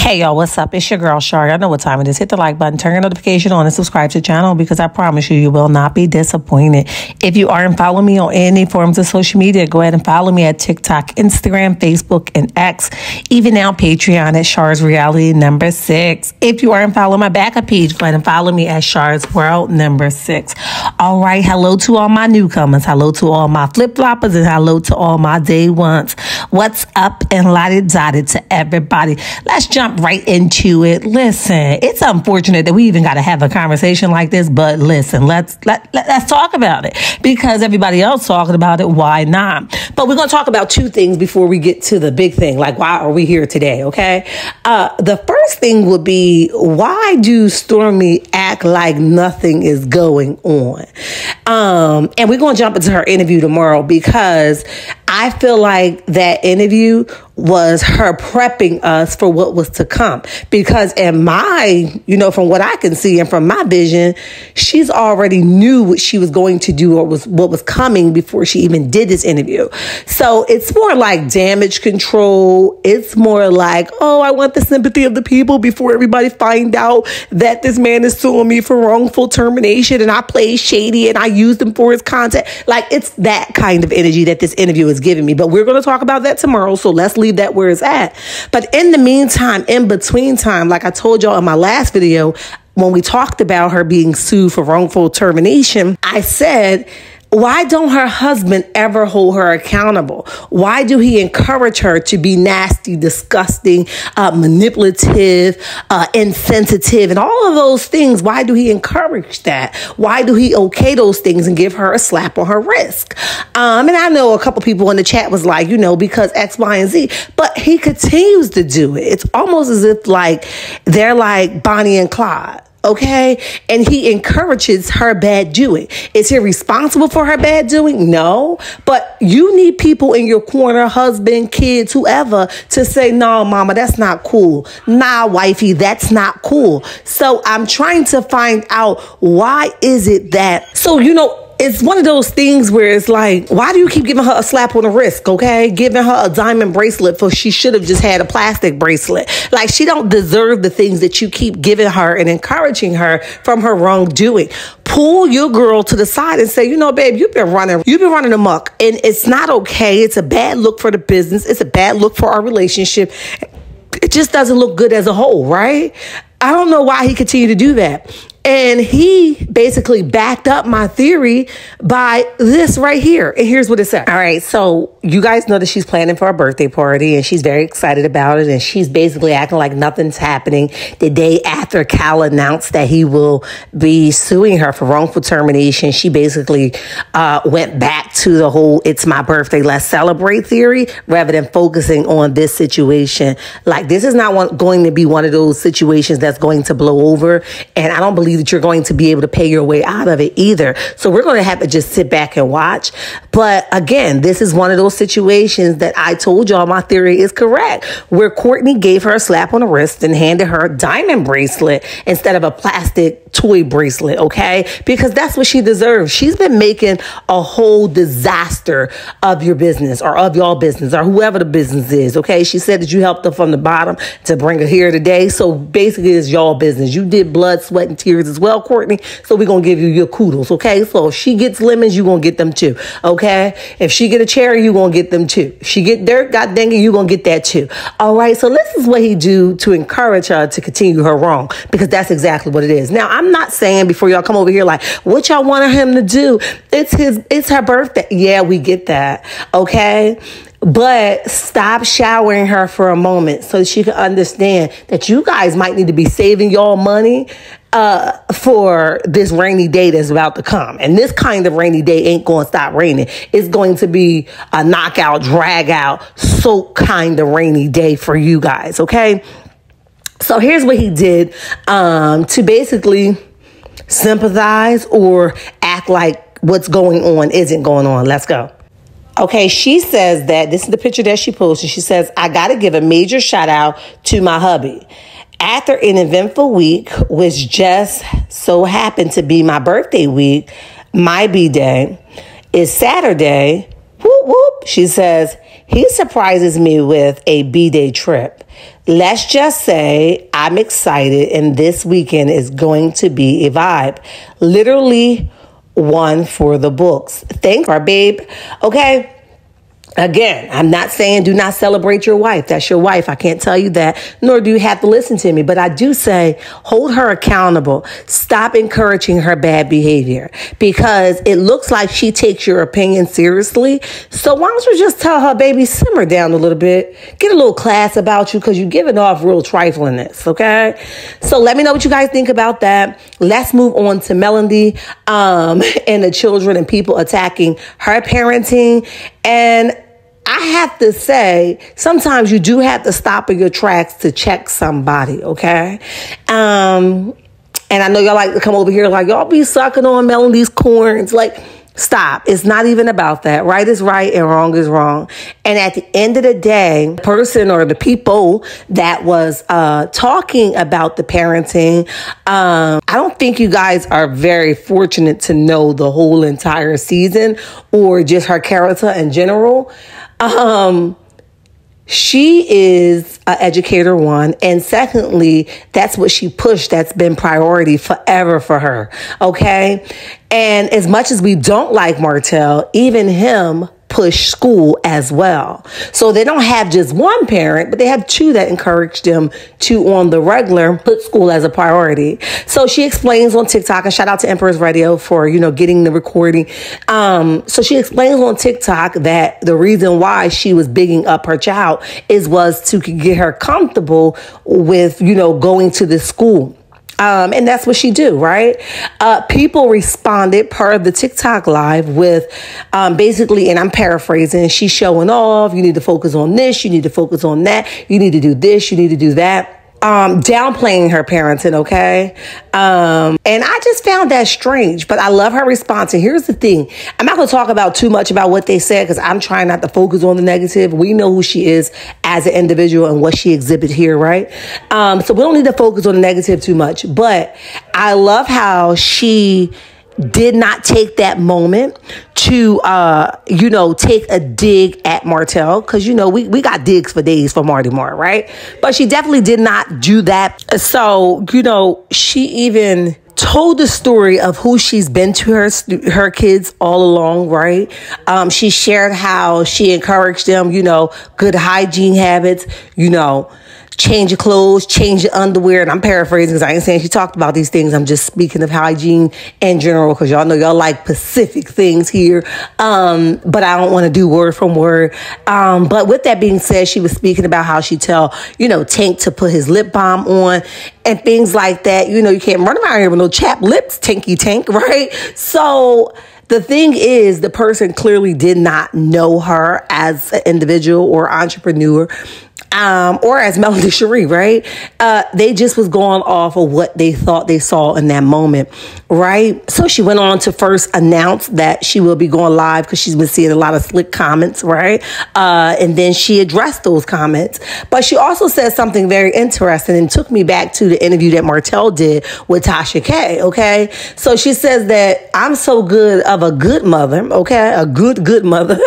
Hey y'all, what's up? It's your girl Shar. I know what time it is. Hit the like button, turn your notification on, and subscribe to the channel because I promise you, you will not be disappointed. If you aren't following me on any forms of social media, go ahead and follow me at TikTok, Instagram, Facebook, and X. Even now, Patreon at Shar's Reality number 6. If you aren't following my backup page, go ahead and follow me at Shar's World number 6. All right, hello to all my newcomers, hello to all my flip-floppers, and hello to all my day ones. What's up and lottie-dottie to everybody? Let's jump right into it. Listen, it's unfortunate that we even got to have a conversation like this, but listen, let's talk about it because everybody else talking about it. Why not? But we're going to talk about two things before we get to the big thing. Like, why are we here today? Okay. The first thing would be, why do Stormi act like nothing is going on? And we're going to jump into her interview tomorrow because I feel like that interview was her prepping us for what was to come. Because in my, from what I can see and from my vision, she's already knew what she was going to do or what was coming before she even did this interview. So it's more like damage control. It's more like, oh, I want the sympathy of the people before everybody find out that this man is suing me for wrongful termination and I played shady and I used him for his content. Like, it's that kind of energy that this interview is giving me. But we're going to talk about that tomorrow. So let's leave that where it's at. But in the meantime, in between time, like I told y'all in my last video, when we talked about her being sued for wrongful termination, I said, why don't her husband ever hold her accountable? Why do he encourage her to be nasty, disgusting, manipulative, insensitive, and all of those things? Why do he encourage that? Why do he okay those things and give her a slap on her wrist? And I know a couple people in the chat was like, because X, Y, and Z, but he continues to do it. It's almost as if like they're like Bonnie and Clyde. Okay. And he encourages her bad doing. Is he responsible for her bad doing? No. But you need people in your corner, husband, kids, whoever, to say, no, mama, that's not cool. Nah, wifey, that's not cool. So I'm trying to find out, why is it that? So, it's one of those things where it's like, why do you keep giving her a slap on the wrist, okay? Giving her a diamond bracelet for she should have just had a plastic bracelet. Like, she don't deserve the things that you keep giving her and encouraging her from her wrongdoing. Pull your girl to the side and say, babe, you've been running amok, and it's not okay. It's a bad look for the business. It's a bad look for our relationship. It just doesn't look good as a whole, right? I don't know why he continued to do that. And he basically backed up my theory by this right here. And here's what it said. All right. So you guys know that she's planning for a birthday party and she's very excited about it. And she's basically acting like nothing's happening. The day after Cal announced that he will be suing her for wrongful termination, she basically went back to the whole "it's my birthday, let's celebrate" theory rather than focusing on this situation. Like, this is not going to be one of those situations that's going to blow over. And I don't believe that you're going to be able to pay your way out of it either. So we're going to have to just sit back and watch. But again, this is one of those situations that I told y'all my theory is correct, where Courtney gave her a slap on the wrist and handed her a diamond bracelet instead of a plastic toy bracelet, okay? Because that's what she deserves. She's been making a whole disaster of your business or of y'all business or whoever the business is, okay? She said that you helped her from the bottom to bring her here today. So basically, it's y'all business. You did blood, sweat, and tears as well, Courtney. So we're going to give you your kudos, okay? So if she gets lemons, you're going to get them too, okay? If she get a cherry, you're going to get them too. If she get dirt, god dang it, you're going to get that too. All right, so this is what he do to encourage her to continue her wrong, because that's exactly what it is. Now, I'm not saying before y'all come over here like, what y'all wanted him to do? It's her birthday. Yeah, we get that, okay? But stop showering her for a moment so she can understand that you guys might need to be saving y'all money for this rainy day that's about to come. And this kind of rainy day ain't going to stop raining. It's going to be a knockout, drag out, soak kind of rainy day for you guys, okay? So here's what he did to basically sympathize or act like what's going on isn't going on. Let's go. Okay, she says that, this is the picture that she posted. She says, I got to give a major shout out to my hubby. After an eventful week, which just so happened to be my birthday week, my B-day is Saturday. Whoop, whoop. She says, he surprises me with a B-day trip. let's just say I'm excited and this weekend is going to be a vibe. Literally one for the books. Thank her, babe. Okay. Again, I'm not saying do not celebrate your wife. That's your wife. I can't tell you that, nor do you have to listen to me. But I do say hold her accountable. Stop encouraging her bad behavior because it looks like she takes your opinion seriously. So why don't you just tell her, baby, simmer down a little bit. Get a little class about you because you're giving off real triflingness, okay? So let me know what you guys think about that. Let's move on to Melody and the children and people attacking her parenting. And I have to say, sometimes you do have to stop in your tracks to check somebody, okay? And I know y'all like to come over here like, y'all be sucking on Melody's corns. Like, stop. It's not even about that. Right is right and wrong is wrong. And at the end of the day, the person or the people that was talking about the parenting, I don't think you guys are very fortunate to know the whole entire season or just her character in general. She is an educator, one. And secondly, that's what she pushed. That's been priority forever for her. Okay. And as much as we don't like Martell, even him push school as well. So they don't have just one parent, but they have two that encourage them to, on the regular, put school as a priority. So she explains on TikTok, and shout out to Empress Radio for, getting the recording. So she explains on TikTok that the reason why she was bigging up her child was to get her comfortable with, going to the school. And that's what she do, right? People responded per the TikTok live with basically, and I'm paraphrasing, she's showing off. You need to focus on this. You need to focus on that. You need to do this. You need to do that. Downplaying her parenting, okay? And I just found that strange, but I love her response. And here's the thing. I'm not going to talk about too much about what they said because I'm trying not to focus on the negative. We know who she is as an individual and what she exhibits here, right? So we don't need to focus on the negative too much. But I love how she did not take that moment to, take a dig at Martell. Because, we got digs for days for Marty Mar, right? But she definitely did not do that. So, she even told the story of who she's been to her kids all along, right? She shared how she encouraged them, good hygiene habits, change your clothes, change your underwear. And I'm paraphrasing because I ain't saying she talked about these things. I'm just speaking of hygiene in general because y'all know y'all like specific things here. But I don't want to do word from word. But with that being said, she was speaking about how she tell, Tank to put his lip balm on and things like that. You can't run around here with no chapped lips, Tanky Tank, right? So the thing is, the person clearly did not know her as an individual or entrepreneur. Or as Melody Cherie, right? They just was going off of what they thought they saw in that moment, right? So she went on to first announce that she will be going live because she's been seeing a lot of slick comments, right? And then she addressed those comments. But she also said something very interesting and took me back to the interview that Martell did with Tasha K, okay? So she says that I'm so good of a good mother, okay? A good mother,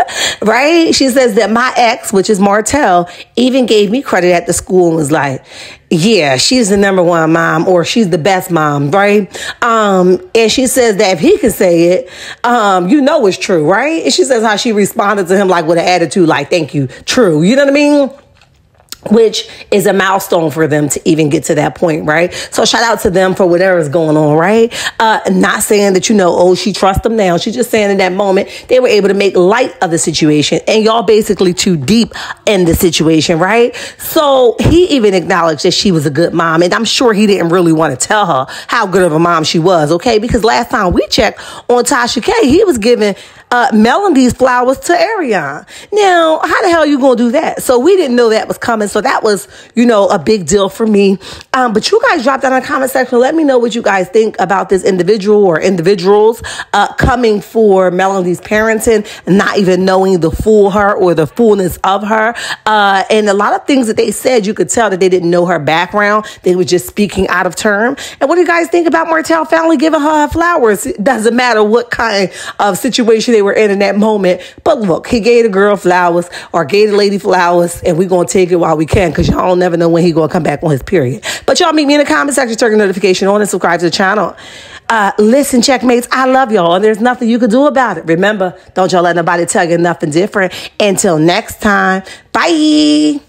right? She says that my ex, which is Martell, even gave me credit at the school and was like, yeah, she's the number one mom or she's the best mom, right? And she says that if he can say it, it's true, right? And she says how she responded to him like with an attitude like, thank you, true. You know what I mean? Which is a milestone for them to even get to that point, right? So shout out to them for whatever's going on, right? Not saying that, she trusts them now. She's just saying in that moment, they were able to make light of the situation and y'all basically too deep in the situation, right? So he even acknowledged that she was a good mom. And I'm sure he didn't really want to tell her how good of a mom she was, okay? Because last time we checked on Tasha K, he was giving Melody's flowers to Ariane. Now, how the hell are you going to do that? So we didn't know that was coming. So that was, a big deal for me. But you guys drop down in the comment section. Let me know what you guys think about this individual or individuals coming for Melody's parenting, not even knowing the full her or the fullness of her. And a lot of things that they said, you could tell that they didn't know her background. They were just speaking out of term. And what do you guys think about Martell family giving her flowers? It doesn't matter what kind of situation they were in that moment. But look, he gave the girl flowers or gave the lady flowers, and we're going to take it while we can because y'all never know when he going to come back on his period. But y'all meet me in the comment section, turn the notification on, and subscribe to the channel. Listen, checkmates, I love y'all, and there's nothing you can do about it. Remember, don't y'all let nobody tell you nothing different. Until next time, bye.